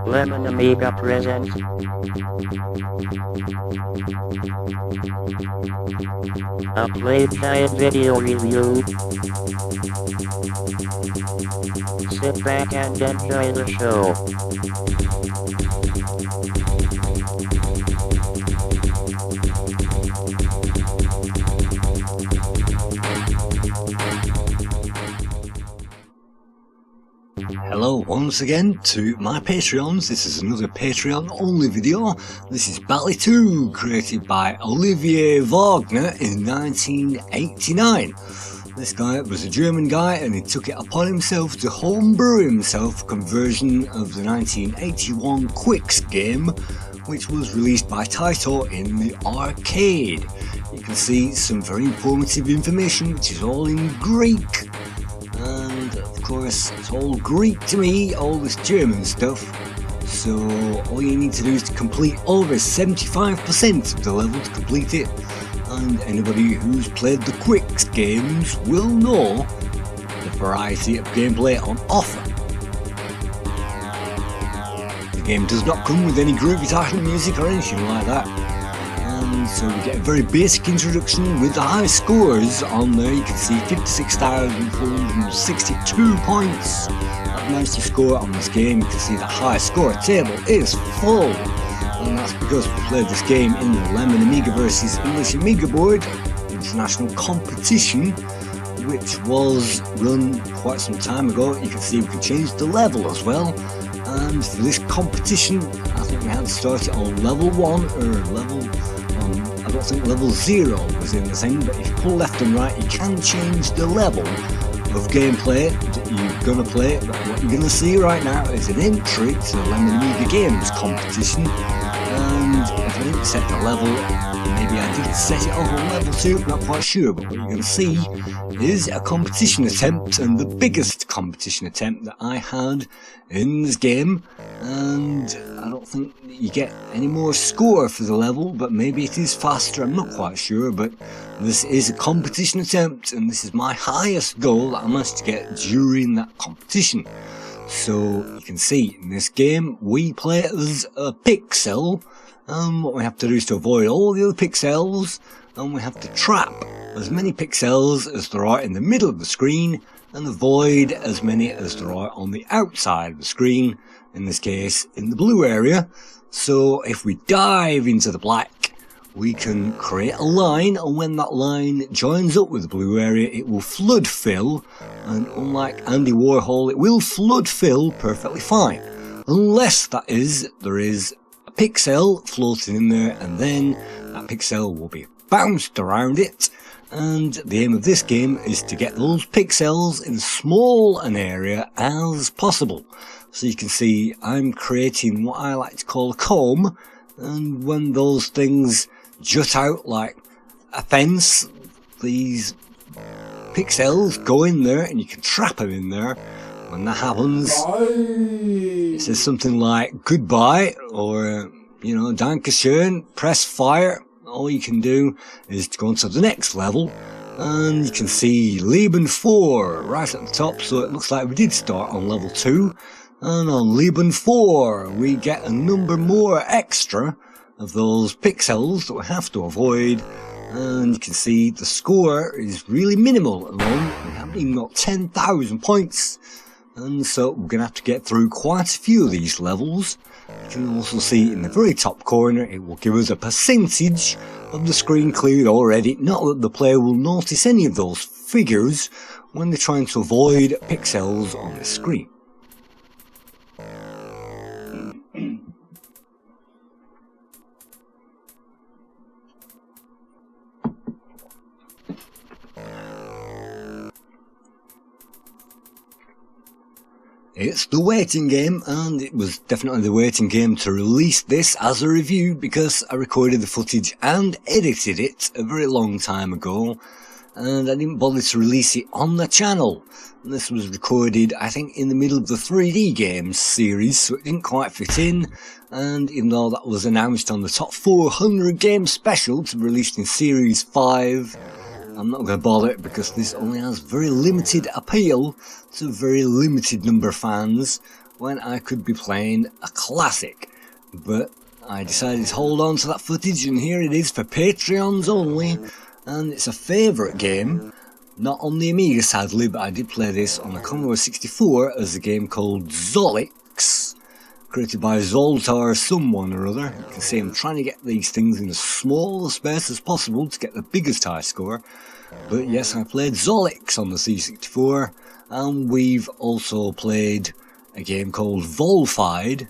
Lemon Amiga presents a playtime video review. Sit back and enjoy the show. Hello once again to my Patreons. This is another Patreon only video. This is Bally II, created by Olivier Wagner in 1989. This guy was a German guy and he took it upon himself to homebrew himself a conversion of the 1981 Quicks game, which was released by Taito in the arcade. You can see some very informative information which is all in Greek. And of course it's all Greek to me, all this German stuff, so all you need to do is to complete over 75% of the level to complete it, and anybody who's played the Quicks games will know the variety of gameplay on offer. The game does not come with any groovy title music or anything like that. So we get a very basic introduction with the high scores on there. You can see 56,462 points I've managed to score on this game. You can see the high score table is full, and that's because we played this game in the Lemon Amiga vs English Amiga Board international competition, which was run quite some time ago. You can see we can change the level as well, and for this competition I think we had to start it on level 1 or level I don't think level 0 was in the thing, but if you pull left and right you can change the level of gameplay that you're going to play. But what you're going to see right now is an entry to the Lemon Amiga Games competition, and if I didn't set the level, maybe I did set it on level 2, not quite sure, but what you're going to see is a competition attempt, and the biggest competition attempt that I had in this game, and I don't think you get any more score for the level, but maybe it is faster, I'm not quite sure, but this is a competition attempt and this is my highest goal that I managed to get during that competition. So you can see in this game we play as a pixel, and what we have to do is to avoid all the other pixels, and we have to trap as many pixels as there are in the middle of the screen and avoid as many as there are on the outside of the screen, in this case in the blue area. So if we dive into the black, we can create a line, and when that line joins up with the blue area it will flood fill, and unlike Andy Warhol it will flood fill perfectly fine, unless that is there is a pixel floating in there, and then that pixel will be bounced around it. And the aim of this game is to get those pixels in as small an area as possible. So you can see I'm creating what I like to call a comb, and when those things jut out like a fence, these pixels go in there and you can trap them in there. When that happens, it says something like goodbye, or you know, Dankeschön, press fire. All you can do is to go on to the next level, and you can see Leben 4 right at the top, so it looks like we did start on level 2, and on Leben 4 we get a number more extra of those pixels that we have to avoid, and you can see the score is really minimal at the moment. We haven't even got 10,000 points, and so we're going to have to get through quite a few of these levels. You can also see in the very top corner it will give us a percentage of the screen cleared already. Not that the player will notice any of those figures when they're trying to avoid pixels on the screen. It's the waiting game, and it was definitely the waiting game to release this as a review, because I recorded the footage and edited it a very long time ago, and I didn't bother to release it on the channel. And this was recorded, I think, in the middle of the 3D games series, so it didn't quite fit in, and even though that was announced on the top 400 games special to be released in Series 5, I'm not going to bother because this only has very limited appeal to a very limited number of fans, when I could be playing a classic. But I decided to hold on to that footage, and here it is for Patreons only. And it's a favourite game, not on the Amiga sadly, but I did play this on the Commodore 64 as a game called Zolix, created by Zoltar someone or other. You can see I'm trying to get these things in as small a space as possible to get the biggest high score. But yes, I played Zolix on the C64, and we've also played a game called Volfid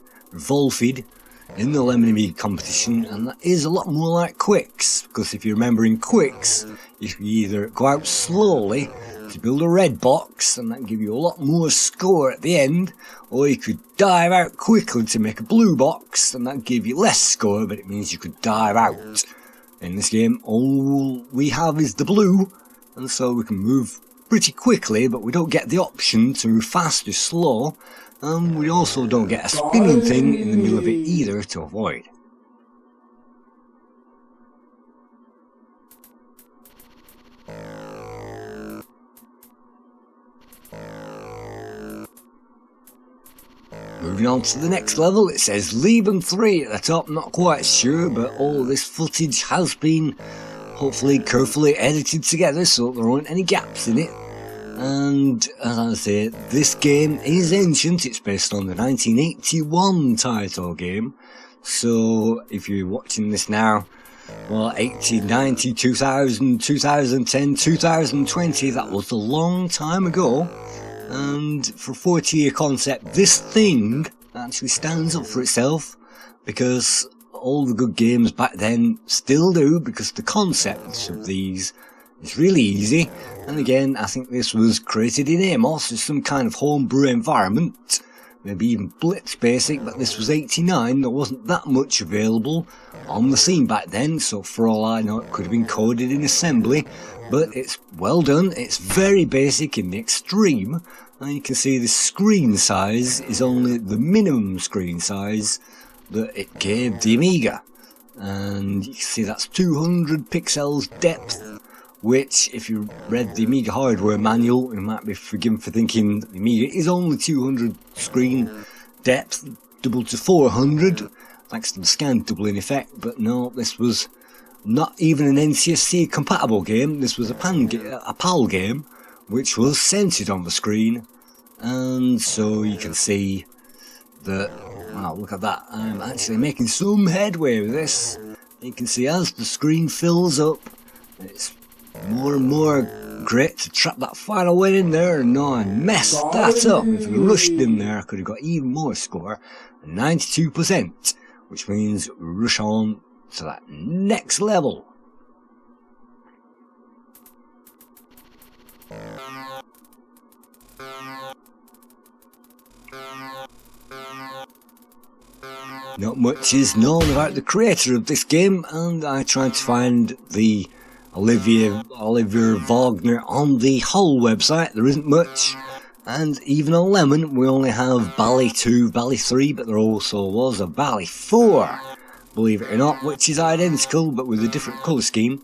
in the Lemon Amiga competition, and that is a lot more like Quicks, because if you remember in Quicks, you can either go out slowly to build a red box, and that can give you a lot more score at the end, or you could dive out quickly to make a blue box, and that can give you less score, but it means you could dive out. In this game, all we have is the blue, and so we can move pretty quickly, but we don't get the option to move fast or slow, and we also don't get a spinning thing in the middle of it either to avoid. Moving on to the next level, it says Leben 3 at the top, not quite sure, but all this footage has been hopefully carefully edited together so there aren't any gaps in it. And as I say, this game is ancient. It's based on the 1981 title game. So if you're watching this now, well, 1890, 2000, 2010, 2020, that was a long time ago. And for a 40-year concept, this thing actually stands up for itself, because all the good games back then still do, because the concepts of these is really easy. And again, I think this was created in Amos as some kind of homebrew environment, maybe even Blitz Basic, but this was 89, there wasn't that much available on the scene back then, so for all I know it could have been coded in assembly, but it's well done. It's very basic in the extreme, and you can see the screen size is only the minimum screen size that it gave the Amiga, and you can see that's 200 pixels depth, which if you read the Amiga hardware manual you might be forgiven for thinking the Amiga is only 200 screen depth, double to 400 thanks to the scan doubling effect. But no, this was not even an NTSC compatible game. This was a PAL game which was centered on the screen, and so you can see that, wow, look at that, I'm actually making some headway with this. You can see as the screen fills up, it's more and more great to trap that final one in there, and no, I messed that up. If we rushed in there I could have got even more score, 92%, which means rush on to that next level. Not much is known about the creator of this game, and I tried to find the Olivier Wagner on the whole website. There isn't much, and even on Lemon we only have Bally II, Bally III, but there also was a Bally IV, believe it or not, which is identical but with a different colour scheme.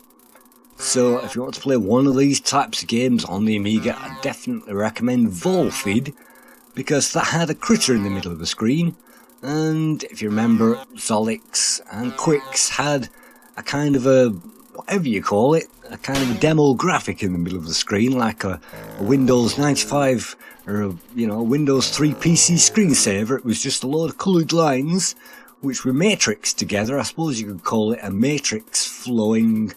So if you want to play one of these types of games on the Amiga, I definitely recommend Volfid, because that had a critter in the middle of the screen. And if you remember, Zolix and Quicks had a kind of a, whatever you call it, a kind of a demo graphic in the middle of the screen, like a Windows 95 or a, Windows 3 PC screensaver. It was just a load of coloured lines which were matrixed together. I suppose you could call it a matrix flowing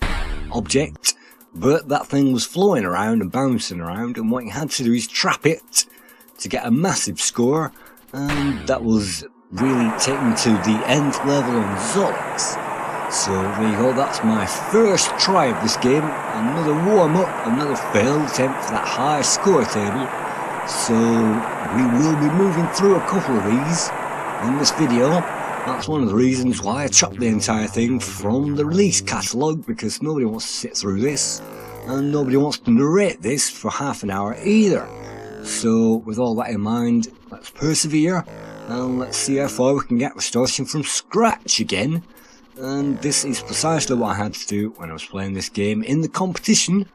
object, but that thing was flowing around and bouncing around, and what you had to do is trap it to get a massive score, and that was really taken to the nth level on Zolix. So there you go, that's my first try of this game, another warm up, another failed attempt for that high score table. So we will be moving through a couple of these in this video. That's one of the reasons why I chopped the entire thing from the release catalogue, because nobody wants to sit through this, and nobody wants to narrate this for half an hour either. So with all that in mind, let's persevere, and let's see how far we can get with starting from scratch again. And this is precisely what I had to do when I was playing this game in the competition,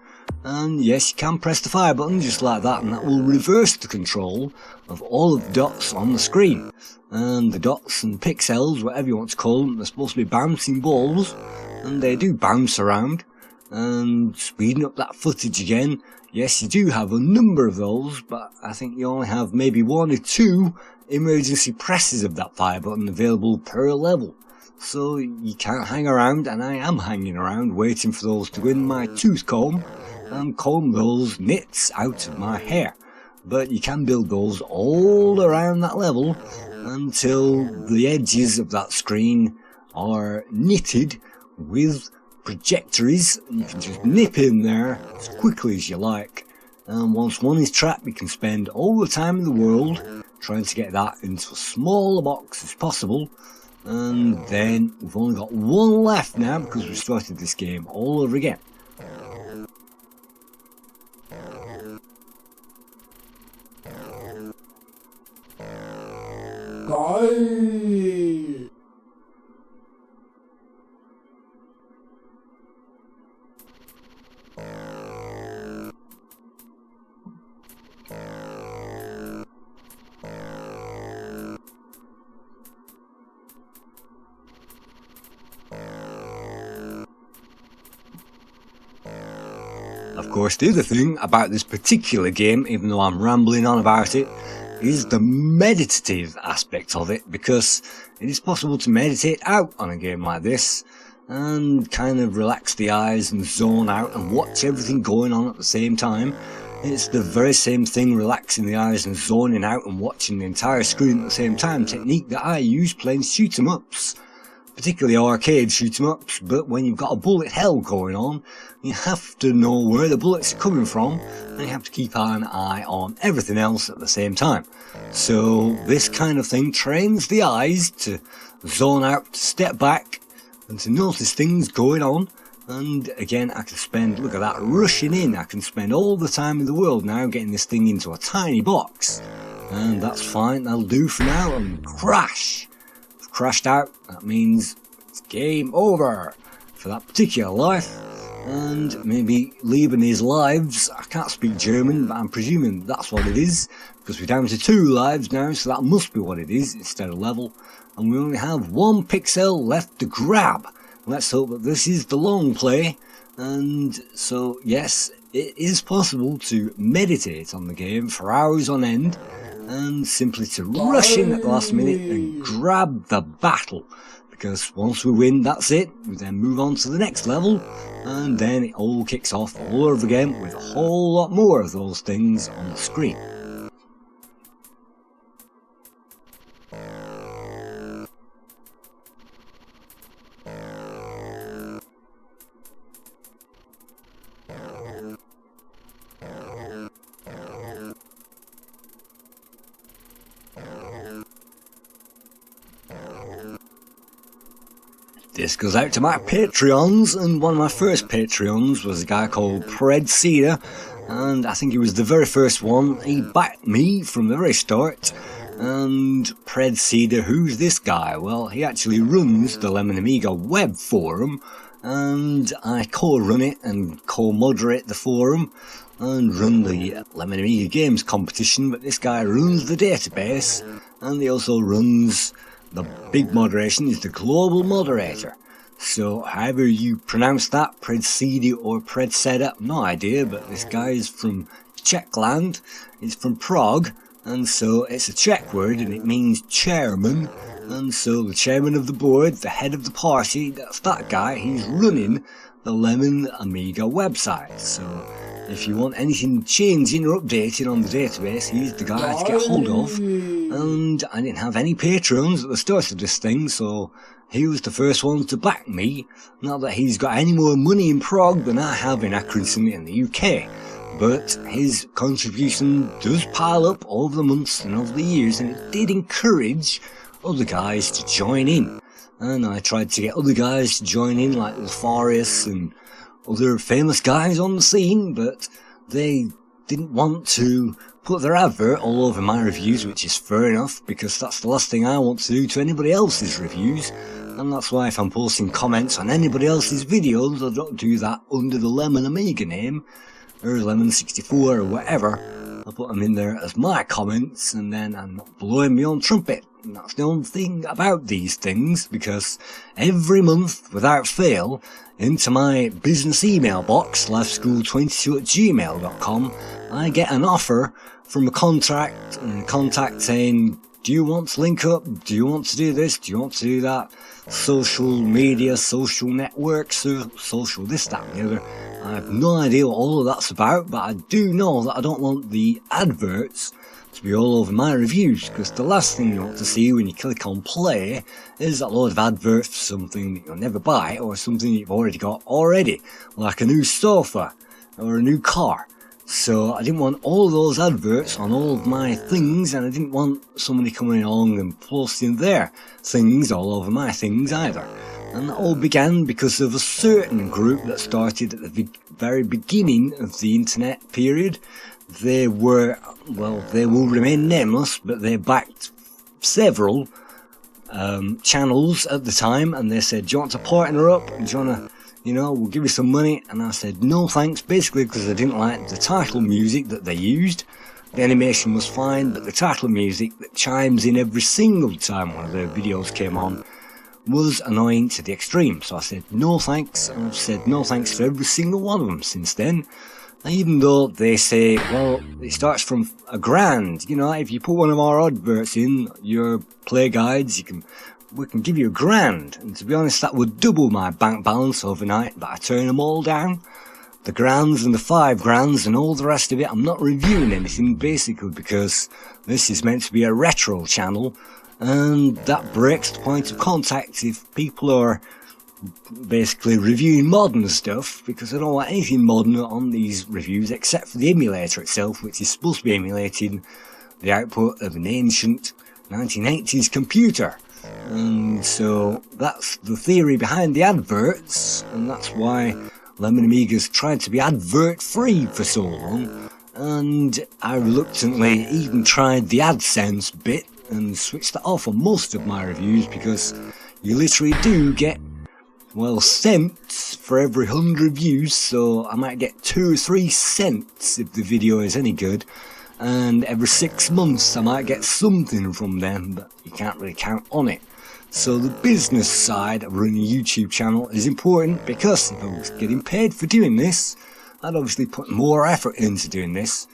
and yes, you can press the fire button just like that, and that will reverse the control of all of the dots on the screen. And the dots and pixels, whatever you want to call them, they're supposed to be bouncing balls, and they do bounce around. And speeding up that footage again, yes, you do have a number of those, but I think you only have maybe 1 or 2 emergency presses of that fire button available per level. So you can't hang around, and I am hanging around waiting for those to go in my tooth comb and comb those nits out of my hair. But you can build those all around that level until the edges of that screen are knitted with trajectories. You can just nip in there as quickly as you like, and once one is trapped, you can spend all the time in the world trying to get that into as small a box as possible. And then we've only got 1 left now because we started this game all over again. Of course, the other thing about this particular game, even though I'm rambling on about it, is the meditative aspect of it, because it is possible to meditate out on a game like this and kind of relax the eyes and zone out and watch everything going on at the same time. It's the very same thing, relaxing the eyes and zoning out and watching the entire screen at the same time technique that I use playing shoot 'em ups. Particularly arcade shoot 'em ups, but when you've got a bullet hell going on, you have to know where the bullets are coming from, and you have to keep an eye on everything else at the same time. So this kind of thing trains the eyes to zone out, to step back, and to notice things going on. And again, I can spend, look at that, rushing in, I can spend all the time in the world now getting this thing into a tiny box. And that's fine, that'll do for now, and crash! Crashed out, that means it's game over for that particular life. And maybe Leben is lives. I can't speak German, but I'm presuming that's what it is, because we're down to 2 lives now, so that must be what it is instead of level. And we only have 1 pixel left to grab. Let's hope that this is the long play. And so yes, it is possible to meditate on the game for hours on end, and simply to rush in at the last minute and grab the battle, because once we win, that's it. We then move on to the next level, and then it all kicks off all over again with a whole lot more of those things on the screen. This goes out to my Patreons, and one of my first Patreons was a guy called Predseda, and I think he was the very first one. He backed me from the very start. And Predseda, who's this guy? Well, he actually runs the Lemon Amiga web forum, and I co-run it and co-moderate the forum and run the Lemon Amiga Games competition, but this guy runs the database, and he also runs the big moderation, is the global moderator. So however you pronounce that, Predseda or Predseda, no idea, but this guy is from Czechland, he's from Prague, and so it's a Czech word and it means chairman, and so the chairman of the board, the head of the party, that's that guy, he's running the Lemon Amiga website. So if you want anything changing or updating on the database, he's the guy to get hold of. And I didn't have any patrons at the start of this thing, so he was the first one to back me. Not that he's got any more money in Prague than I have in Accrington in the UK, but his contribution does pile up over the months and over the years, and it did encourage other guys to join in. And I tried to get other guys to join in, like Alfarius and other famous guys on the scene, but they didn't want to put their advert all over my reviews, which is fair enough, because that's the last thing I want to do to anybody else's reviews. And that's why if I'm posting comments on anybody else's videos, I don't do that under the Lemon Amiga name, or Lemon64 or whatever. I put them in there as my comments, and then I'm not blowing my own trumpet. And that's the only thing about these things, because every month, without fail, into my business email box, lifeschool22@gmail.com, I get an offer from a contact saying, do you want to link up? Do you want to do this? Do you want to do that? Social media, social networks, social this, that and the other. I have no idea what all of that's about, but I do know that I don't want the adverts to be all over my reviews, because the last thing you want to see when you click on play is a load of adverts for something that you'll never buy, or something you've already got already, like a new sofa or a new car. So I didn't want all of those adverts on all of my things, and I didn't want somebody coming along and posting their things all over my things either. And that all began because of a certain group that started at the very beginning of the internet period. They were, well, they will remain nameless, but they backed several channels at the time, and they said, do you want to partner up? Do you want to, you know, we'll give you some money? And I said, no thanks, basically because I didn't like the title music that they used. The animation was fine, but the title music that chimes in every single time one of their videos came on was annoying to the extreme. So I said, no thanks, and I've said no thanks to every single one of them since then. Even though they say, well, it starts from $1,000, you know, if you put one of our adverts in your play guides, we can give you $1,000. And to be honest, that would double my bank balance overnight, but I turn them all down. The grands and the $5 and all the rest of it. I'm not reviewing anything, basically because this is meant to be a retro channel, and that breaks the point of contact if people are basically reviewing modern stuff, because I don't want anything modern on these reviews except for the emulator itself, which is supposed to be emulating the output of an ancient 1980s computer. And so that's the theory behind the adverts, and that's why Lemon Amiga's tried to be advert free for so long. And I reluctantly even tried the AdSense bit and switched that off on most of my reviews, because you literally do get, well, cents for every 100 views, so I might get 2 or 3 cents if the video is any good, and every 6 months I might get something from them, but you can't really count on it. So the business side of running a YouTube channel is important, because if I was getting paid for doing this, I'd obviously put more effort into doing this,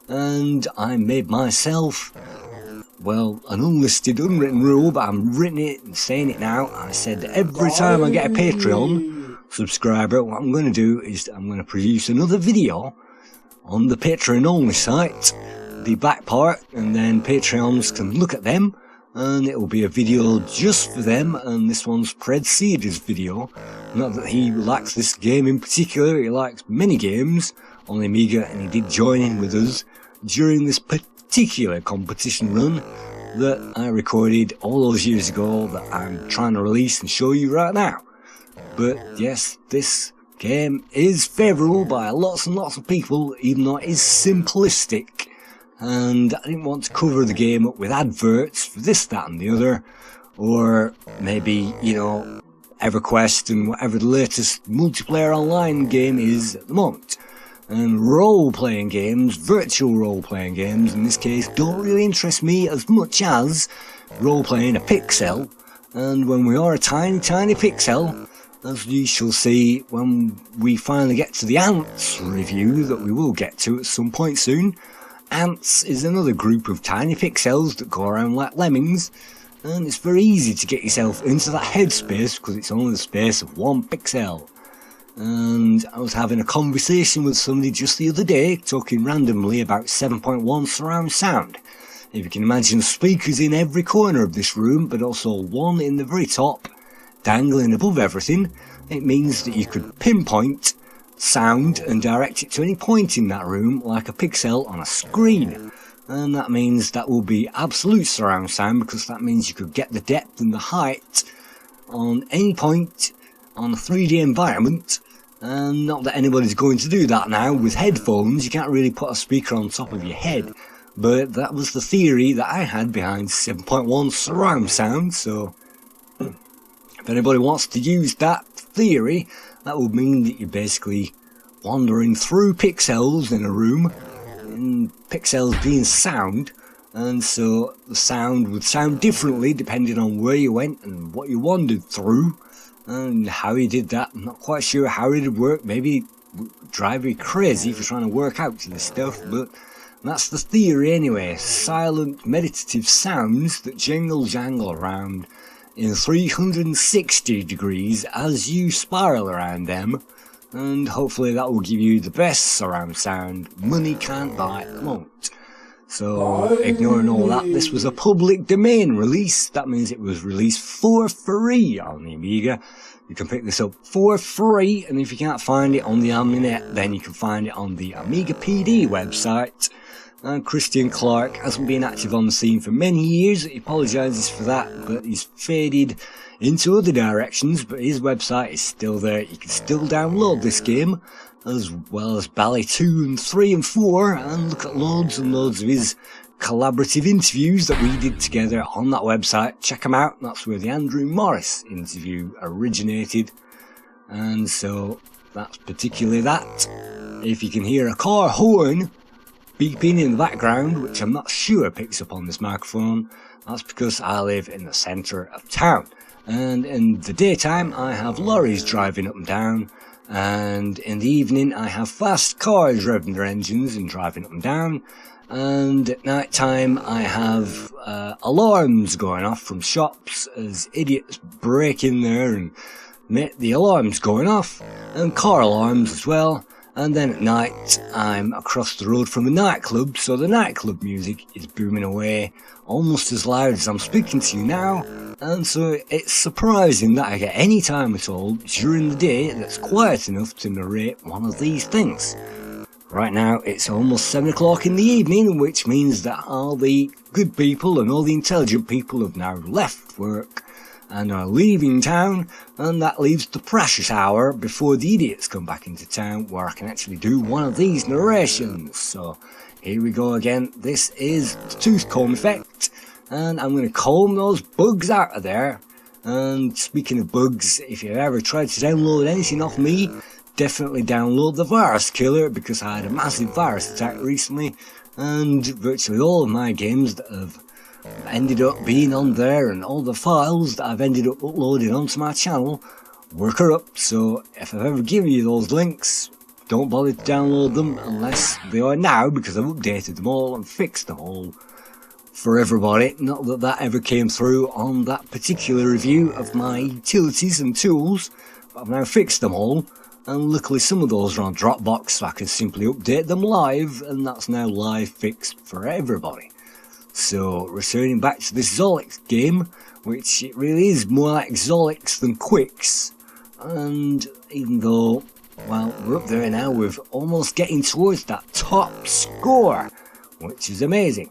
and I made myself, well, an unlisted, unwritten rule, but I'm written it and saying it now. I said that every time I get a Patreon subscriber, what I'm going to do is I'm going to produce another video on the Patreon only site, the back part, and then Patreons can look at them, and it will be a video just for them. And this one's Predseda's video. Not that he likes this game in particular, he likes many games on the Amiga, and he did join in with us during this particular competition run that I recorded all those years ago that I'm trying to release and show you right now. But yes, this game is favourable by lots and lots of people, even though it is simplistic, and I didn't want to cover the game up with adverts for this, that and the other, or maybe, you know, EverQuest and whatever the latest multiplayer online game is at the moment. And role-playing games, virtual role-playing games in this case, don't really interest me as much as role-playing a pixel. And when we are a tiny, tiny pixel, as you shall see when we finally get to the Ants review that we will get to at some point soon. Ants is another group of tiny pixels that go around like lemmings, and it's very easy to get yourself into that headspace because it's only the space of 1 pixel. And I was having a conversation with somebody just the other day, talking randomly about 7.1 surround sound. If you can imagine speakers in every corner of this room, but also one in the very top, dangling above everything, it means that you could pinpoint sound and direct it to any point in that room like a pixel on a screen. And that means that will be absolute surround sound, because that means you could get the depth and the height on any point on a 3D environment. And not that anybody's going to do that now with headphones. You can't really put a speaker on top of your head, but that was the theory that I had behind 7.1 surround sound. So if anybody wants to use that theory, that would mean that you basically wandering through pixels in a room, and pixels being sound, and so the sound would sound differently depending on where you went and what you wandered through, and how you did that. I'm not quite sure how it would work. Maybe it would drive you crazy if you're trying to work out this stuff, but that's the theory anyway. Silent meditative sounds that jingle jangle around in 360 degrees as you spiral around them, and hopefully that will give you the best surround sound money can't buy at the moment. So, ignoring all that, this was a public domain release. That means it was released for free on the Amiga. You can pick this up for free, and if you can't find it on the Aminet, then you can find it on the Amiga PD website. And Christian Clark hasn't been active on the scene for many years. He apologises for that, but he's faded into other directions, but his website is still there. You can still download this game, as well as Bally 2 and 3 and 4, and look at loads and loads of his collaborative interviews that we did together on that website. Check them out. That's where the Andrew Morris interview originated. And so that's particularly that. If you can hear a car horn beeping in the background, which I'm not sure picks up on this microphone, that's because I live in the centre of town. And in the daytime I have lorries driving up and down, and in the evening I have fast cars revving their engines and driving up and down, and at night time I have alarms going off from shops as idiots break in there and make the alarms going off, and car alarms as well. And then at night I'm across the road from a nightclub, so the nightclub music is booming away almost as loud as I'm speaking to you now, and so it's surprising that I get any time at all during the day that's quiet enough to narrate one of these things. Right now it's almost 7 o'clock in the evening, which means that all the good people and all the intelligent people have now left work and are leaving town, and that leaves the precious hour before the idiots come back into town where I can actually do one of these narrations. So here we go again. This is the tooth comb effect, and I'm going to comb those bugs out of there. And speaking of bugs, if you've ever tried to download anything off me, definitely download the virus killer, because I had a massive virus attack recently, and virtually all of my games that have ended up being on there, and all the files that I've ended up uploading onto my channel, were corrupt. So if I've ever given you those links, don't bother to download them unless they are now, because I've updated them all and fixed them all for everybody. Not that that ever came through on that particular review of my utilities and tools, but I've now fixed them all, and luckily some of those are on Dropbox, so I can simply update them live, and that's now live fixed for everybody. So, returning back to this Zolix game, which it really is more like Zolix than Quicks, and even though, well, we're up there now, we're almost getting towards that top score, which is amazing.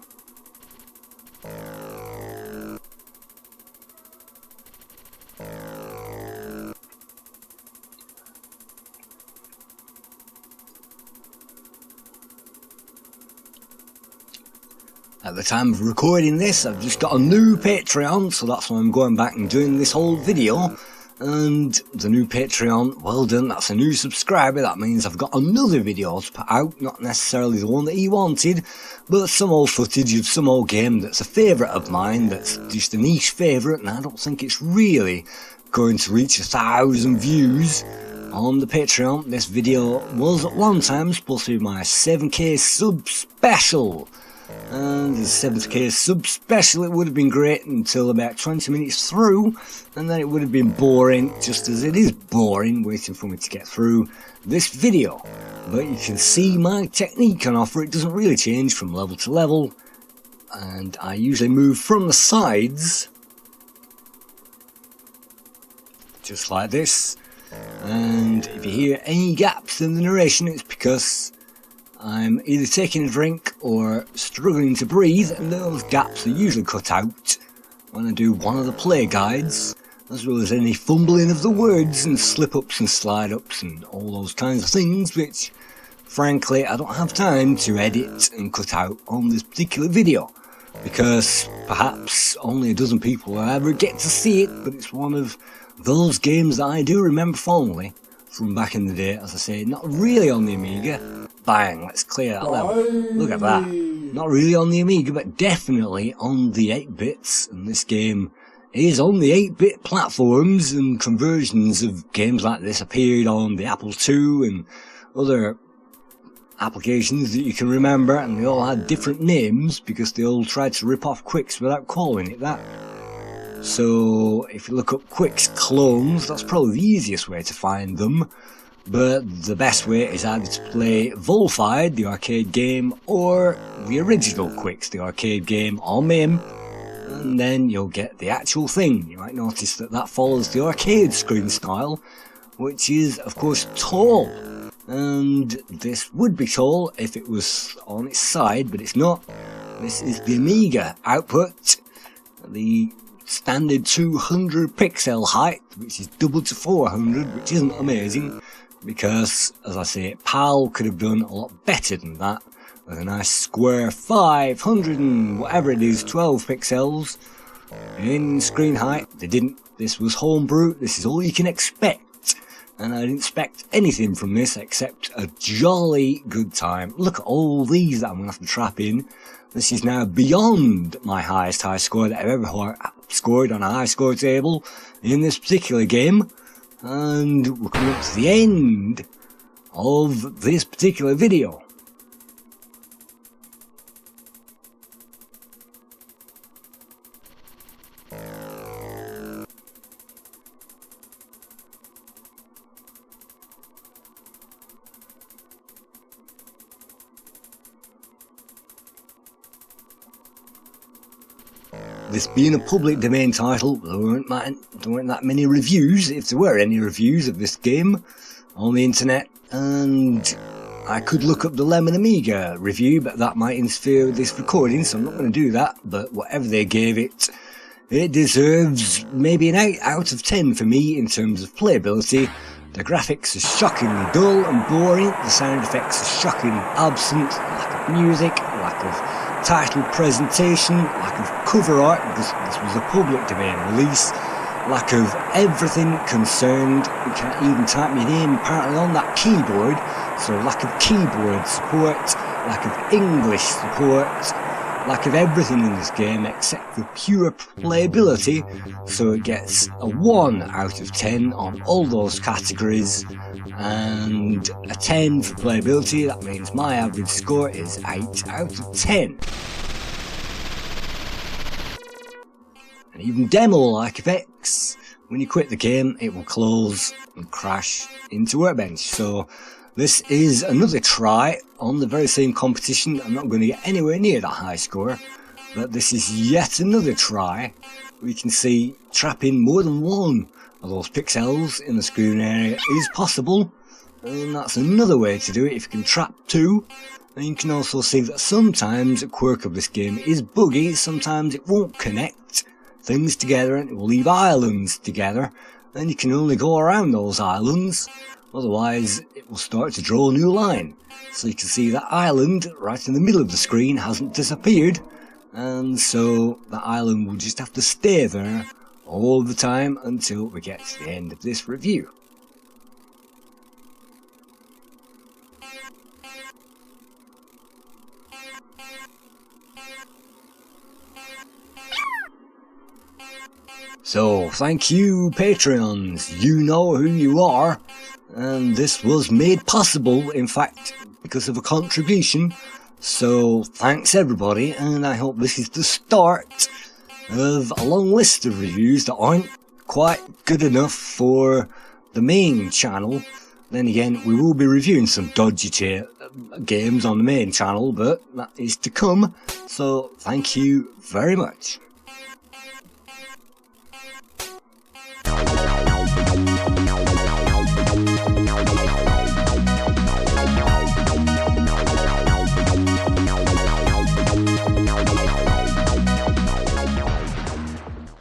At the time of recording this, I've just got a new Patreon, so that's why I'm going back and doing this whole video. And the new Patreon, well done, that's a new subscriber. That means I've got another video to put out, not necessarily the one that he wanted, but some old footage of some old game that's a favourite of mine, that's just a niche favourite, and I don't think it's really going to reach 1,000 views on the Patreon. This video was at one time supposed to be my 7K sub special. And the 7K sub special, it would have been great until about 20 minutes through, and then it would have been boring, just as it is boring waiting for me to get through this video. But you can see my technique on offer. It doesn't really change from level to level, and I usually move from the sides, just like this. And if you hear any gaps in the narration, it's because I'm either taking a drink or struggling to breathe, and those gaps are usually cut out when I do one of the play guides, as well as any fumbling of the words and slip-ups and slide-ups and all those kinds of things, which, frankly, I don't have time to edit and cut out on this particular video, because perhaps only a dozen people will ever get to see it, but it's one of those games that I do remember fondly, from back in the day, as I say, not really on the Amiga. Bang, let's clear that level. Look at that. Not really on the Amiga, but definitely on the 8-bits, and this game is on the 8-bit platforms, and conversions of games like this appeared on the Apple II and other applications that you can remember, and they all had different names because they all tried to rip off Quicks without calling it that. So if you look up Quicks clones, that's probably the easiest way to find them, but the best way is either to play Volfied, the arcade game, or the original Quicks, the arcade game, on MIM, and then you'll get the actual thing. You might notice that that follows the arcade screen style, which is of course tall. And this would be tall if it was on its side, but it's not. This is the Amiga output, the standard 200 pixel height, which is doubled to 400, which isn't amazing, because, as I say, PAL could have done a lot better than that, with a nice square 500 and whatever it is, 12 pixels in screen height. They didn't. This was homebrew, this is all you can expect. And I didn't expect anything from this except a jolly good time. Look at all these that I'm going to have to trap in. This is now beyond my highest high score that I've ever scored on a high score table in this particular game. And we're coming up to the end of this particular video. This being a public domain title, there weren't that many reviews, if there were any reviews of this game on the internet, and I could look up the Lemon Amiga review, but that might interfere with this recording, so I'm not going to do that. But whatever they gave it, it deserves maybe an 8 out of 10 for me in terms of playability. The graphics are shockingly dull and boring, the sound effects are shockingly absent, lack of music, lack of title presentation, lack of cover art because this was a public domain release, lack of everything concerned. You can't even type your name apparently on that keyboard, so lack of keyboard support, lack of English support, lack of everything in this game except for pure playability, so it gets a 1 out of 10 on all those categories, and a 10 for playability. That means my average score is 8 out of 10. And even demo-like effects, when you quit the game it will close and crash into Workbench. So this is another try on the very same competition. I'm not going to get anywhere near that high score, but this is yet another try. We can see trapping more than one of those pixels in the screen area is possible, and that's another way to do it if you can trap 2. And you can also see that sometimes a quirk of this game is buggy, sometimes it won't connect things together and it will leave islands together, and you can only go around those islands, otherwise it will start to draw a new line. So you can see that island right in the middle of the screen hasn't disappeared, and so that island will just have to stay there all the time until we get to the end of this review. So, thank you Patreons, you know who you are, and this was made possible, in fact, because of a contribution, so thanks everybody, and I hope this is the start of a long list of reviews that aren't quite good enough for the main channel. Then again, we will be reviewing some dodgy games on the main channel, but that is to come, so thank you very much.